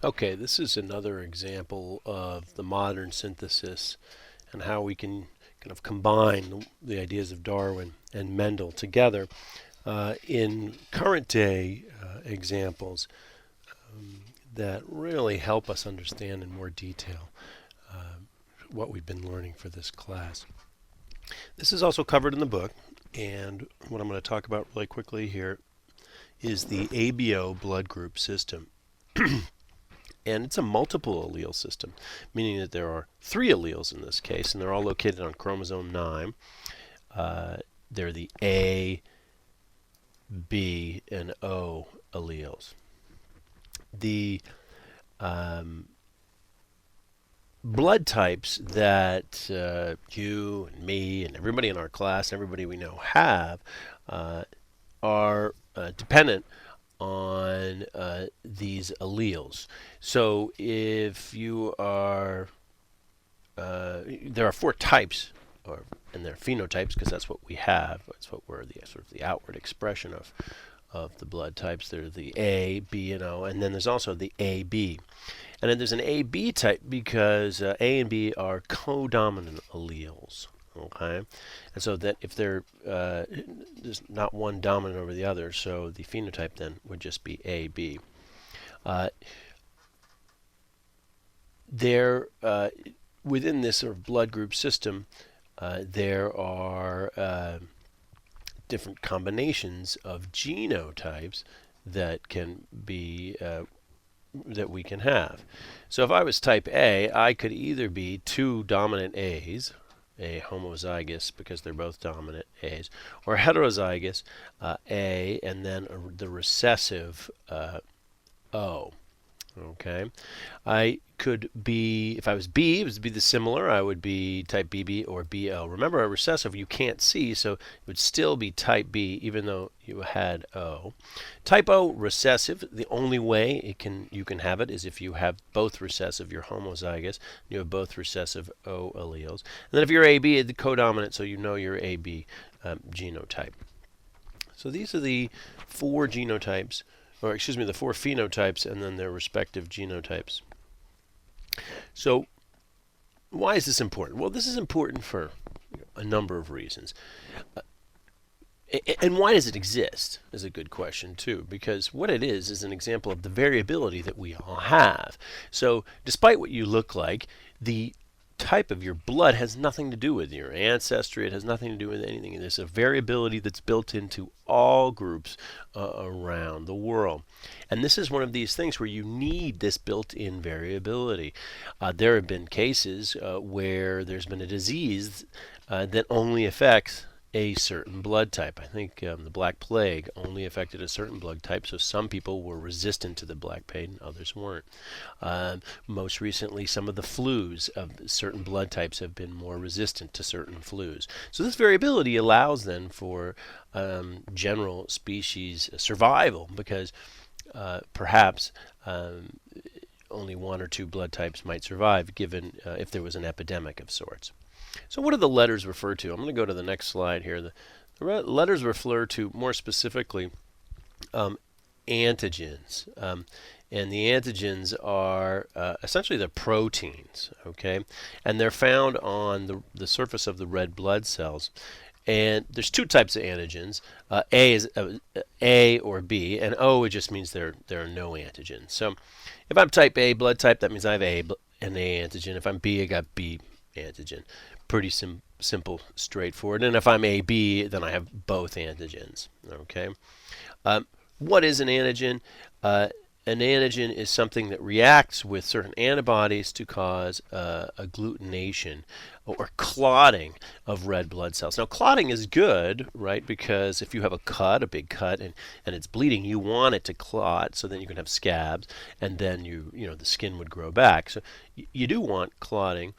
Okay, this is another example of the modern synthesis and how we can kind of combine the ideas of Darwin and Mendel together in current day examples that really help us understand in more detail what we've been learning for this class. This is also covered in the book, and what I'm going to talk about really quickly here is the ABO blood group system. And it's a multiple allele system, meaning that there are three alleles in this case, and they're all located on chromosome 9. They're the A, B, and O alleles. The blood types that you and me and everybody in our class, everybody we know have, are dependent on these alleles. So if you are, there are four types, and they're phenotypes because that's what we have. That's what we're the sort of the outward expression of the blood types. There's the A, B, and O, and then there's also the AB. And then there's an AB type because A and B are codominant alleles. Okay, and so that if they're there's not one dominant over the other, so the phenotype then would just be AB. Uh, there within this sort of blood group system, there are different combinations of genotypes that can be that we can have. So if I was type A, I could either be two dominant A's, a homozygous because they're both dominant A's, or heterozygous A and then the recessive O. Okay, I could be, if I was B, it would be the similar. I would be type BB or BL. Remember, a recessive you can't see, so it would still be type B, even though you had O. Type O recessive. The only way you can have it is if you have both recessive. You're homozygous. You have both recessive O alleles. And then if you're AB, the codominant, so you know you're AB genotype. So these are the four genotypes, or excuse me, the four phenotypes and then their respective genotypes. So why is this important? Well, this is important for a number of reasons. And why does it exist is a good question too, because what it is an example of the variability that we all have. So despite what you look like, the type of your blood has nothing to do with your ancestry. It has nothing to do with anything. There's a variability that's built into all groups around the world. And this is one of these things where you need this built-in variability. There have been cases where there's been a disease that only affects a certain blood type. I think the Black Plague only affected a certain blood type, so some people were resistant to the Black Plague and others weren't. Most recently, some of the flus of certain blood types have been more resistant to certain flus. So this variability allows then for general species survival because perhaps only one or two blood types might survive given if there was an epidemic of sorts. So what do the letters refer to? I'm going to go to the next slide here. The letters refer to, more specifically, antigens. And the antigens are essentially the proteins, okay? And they're found on the surface of the red blood cells. And there's two types of antigens. A is A or B, and O it just means there are no antigens. So if I'm type A blood type, that means I have an A antigen. If I'm B, I got B antigen. Pretty simple, straightforward. And if I'm AB, then I have both antigens. Okay. What is an antigen? An antigen is something that reacts with certain antibodies to cause agglutination or clotting of red blood cells. Now, clotting is good, right? Because if you have a cut, a big cut, and it's bleeding, you want it to clot, so then you can have scabs, and then the skin would grow back. So you do want clotting.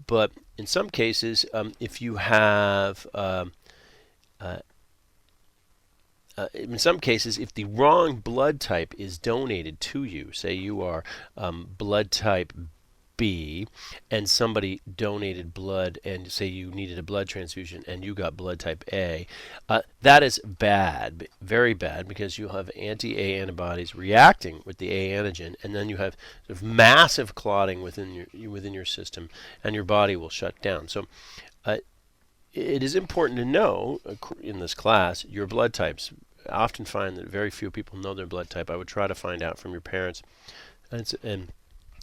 But in some cases, if you have, in some cases, if the wrong blood type is donated to you, say you are blood type B and somebody donated blood and say you needed a blood transfusion and you got blood type A, that is bad, very bad, because you have anti-A antibodies reacting with the A antigen, and then you have sort of massive clotting within your system, and your body will shut down. So it is important to know in this class your blood types. I often find that very few people know their blood type. I would try to find out from your parents, and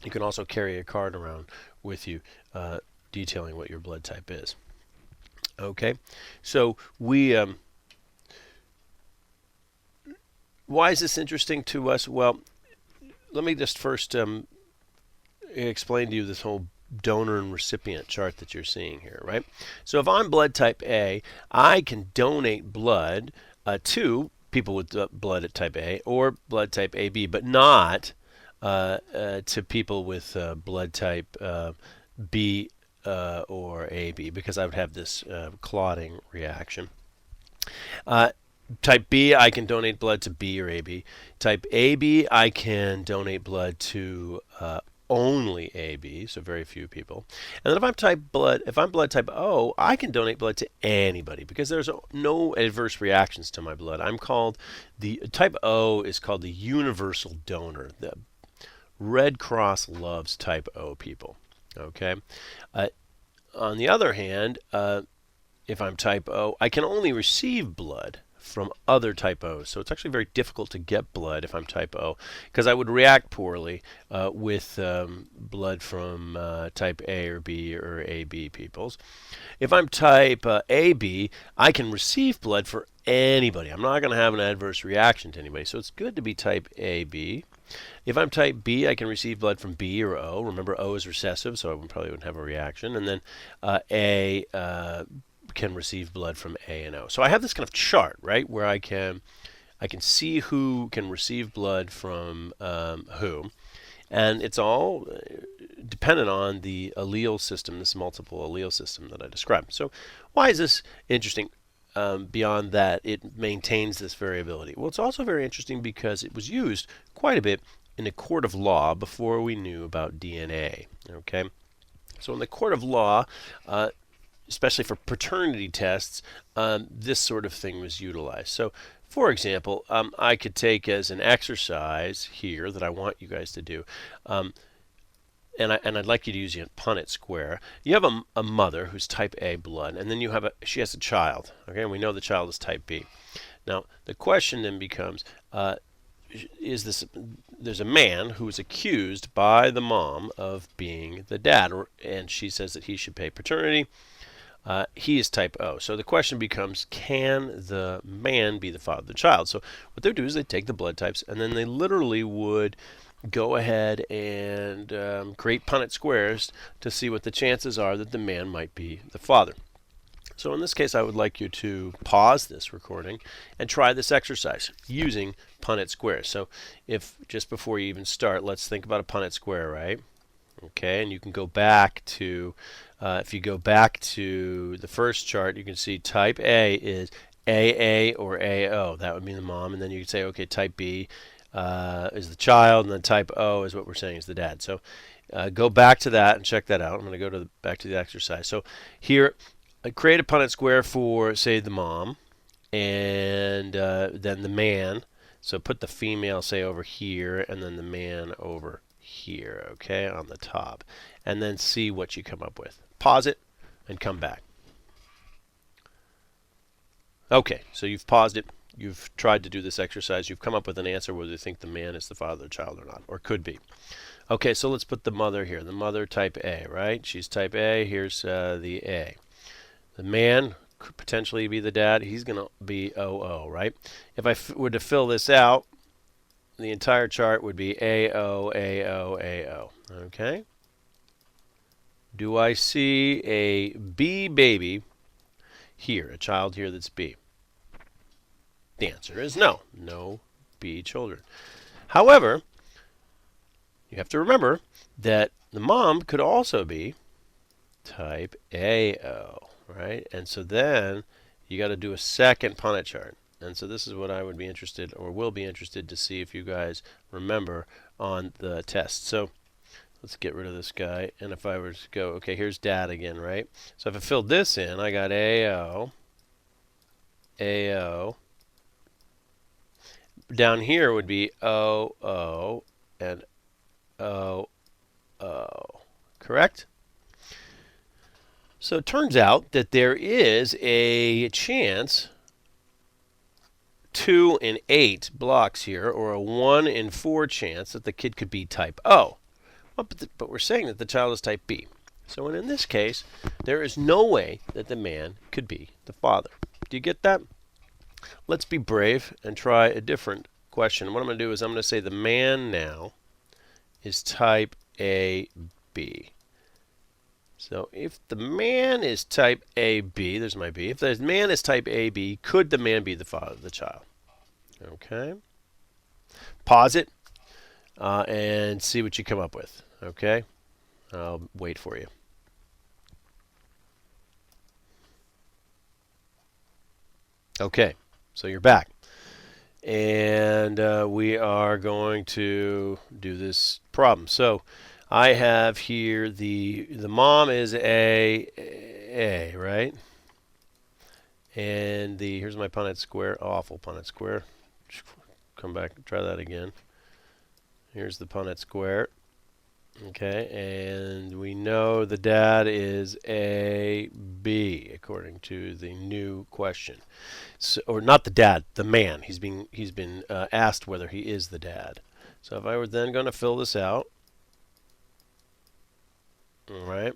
you can also carry a card around with you detailing what your blood type is. Okay, so why is this interesting to us? Well, let me just first explain to you this whole donor and recipient chart that you're seeing here, right? So if I'm blood type A, I can donate blood to people with blood at type A or blood type AB, but not to people with blood type B or AB, because I would have this clotting reaction. Type B, I can donate blood to B or AB. Type AB, I can donate blood to only AB, so very few people. And then if I'm blood type O, I can donate blood to anybody because there's no adverse reactions to my blood. The type O is called the universal donor. The Red Cross loves type O people. Okay. On the other hand, if I'm type O, I can only receive blood from other type O's. So it's actually very difficult to get blood if I'm type O, because I would react poorly with blood from type A or B or AB peoples. If I'm type AB, I can receive blood for anybody. I'm not going to have an adverse reaction to anybody. So it's good to be type AB. If I'm type B, I can receive blood from B or O. Remember, O is recessive, so I probably wouldn't have a reaction. And then A can receive blood from A and O. So I have this kind of chart, right, where I can see who can receive blood from who, and it's all dependent on the allele system, this multiple allele system that I described. So why is this interesting? Beyond that, it maintains this variability. Well, it's also very interesting because it was used quite a bit in a court of law before we knew about DNA. Okay, so in the court of law, especially for paternity tests, this sort of thing was utilized. So, for example, I could take as an exercise here that I want you guys to do, and I'd like you to use the Punnett square. You have a mother who's type A blood, and then she has a child. Okay, and we know the child is type B. Now, the question then becomes, there's a man who is accused by the mom of being the dad, and she says that he should pay paternity. He is type O. So the question becomes, can the man be the father of the child? So what they do is they take the blood types, and then they literally would go ahead and create Punnett squares to see what the chances are that the man might be the father. So in this case, I would like you to pause this recording and try this exercise using Punnett squares. So if just before you even start, let's think about a Punnett square, right? Okay, and you can go back to, if you go back to the first chart, you can see type A is AA or AO. That would be the mom. And then you can say, okay, type B is the child, and then type O is what we're saying is the dad. So go back to that and check that out. I'm going to go back to the exercise. So here, create a Punnett square for, say, the mom, and then the man. So put the female, say, over here, and then the man over here, okay, on the top, and then see what you come up with. Pause it and come back. Okay, so you've paused it, you've tried to do this exercise, you've come up with an answer whether you think the man is the father of the child or not, or could be. Okay, so let's put the mother here, the mother type A, right? She's type A, here's the A. The man could potentially be the dad, he's going to be OO, right? If I were to fill this out, the entire chart would be AO, AO, AO. Okay? Do I see a B baby here, a child here that's B? The answer is no. No B children. However, you have to remember that the mom could also be type AO, right? And so then you got to do a second Punnett chart. And so this is what I would be interested, or will be interested, to see if you guys remember on the test. So let's get rid of this guy. And if I were to go, okay, here's dad again, right? So if I filled this in, I got AO, AO. Down here would be OO and OO. Correct? So it turns out that there is a chance 2 in 8 blocks here, or a 1 in 4 chance that the kid could be type O. Well, but we're saying that the child is type B. So in this case, there is no way that the man could be the father. Do you get that? Let's be brave and try a different question. What I'm going to do is I'm going to say the man now is type AB. So if the man is type AB, there's my B. If the man is type AB, could the man be the father of the child? Okay. Pause it and see what you come up with. Okay. I'll wait for you. Okay. So you're back. And we are going to do this problem. So I have here the mom is A, right? And here's my Punnett square, awful Punnett square. Come back and try that again. Here's the Punnett square. Okay, and we know the dad is AB according to the new question. So, or not the dad, the man. He's been asked whether he is the dad. So if I were then going to fill this out, all right.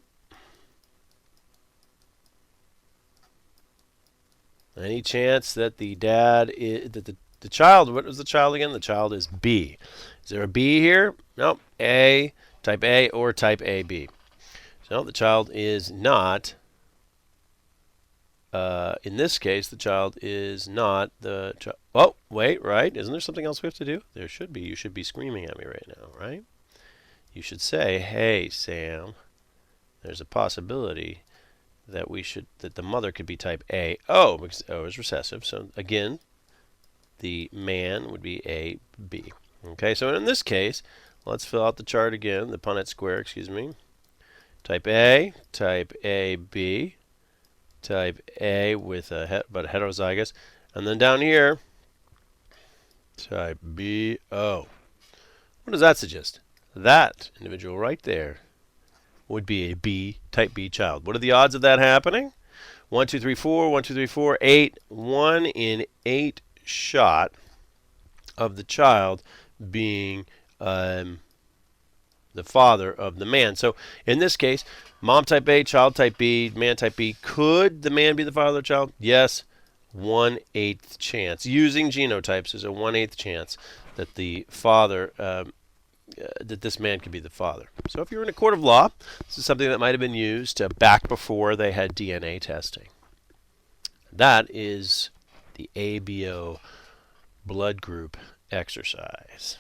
Any chance that the dad is the child? What was the child again? The child is B. Is there a B here? Nope. A, type A, or type AB. So the child is not. In this case, the child is not the child. Oh, wait, right? Isn't there something else we have to do? There should be. You should be screaming at me right now, right? You should say, "Hey, Sam, there's a possibility that the mother could be type A. Oh, because O is recessive. So again, the man would be AB. Okay, so in this case, let's fill out the chart again, the Punnett square, excuse me. Type A, type AB, type A with but a heterozygous, and then down here, type BO. What does that suggest? That individual right there would be a type B child. What are the odds of that happening? 1, 2, 3, 4, 1, 2, 3, 4, 8. 1 in 8 shot of the child being the father of the man. So in this case, mom type A, child type B, man type B. Could the man be the father of the child? Yes. 1/8 chance. Using genotypes, there's a 1/8 chance that the father that this man could be the father. So if you're in a court of law, this is something that might have been used back before they had DNA testing. That is the ABO blood group exercise.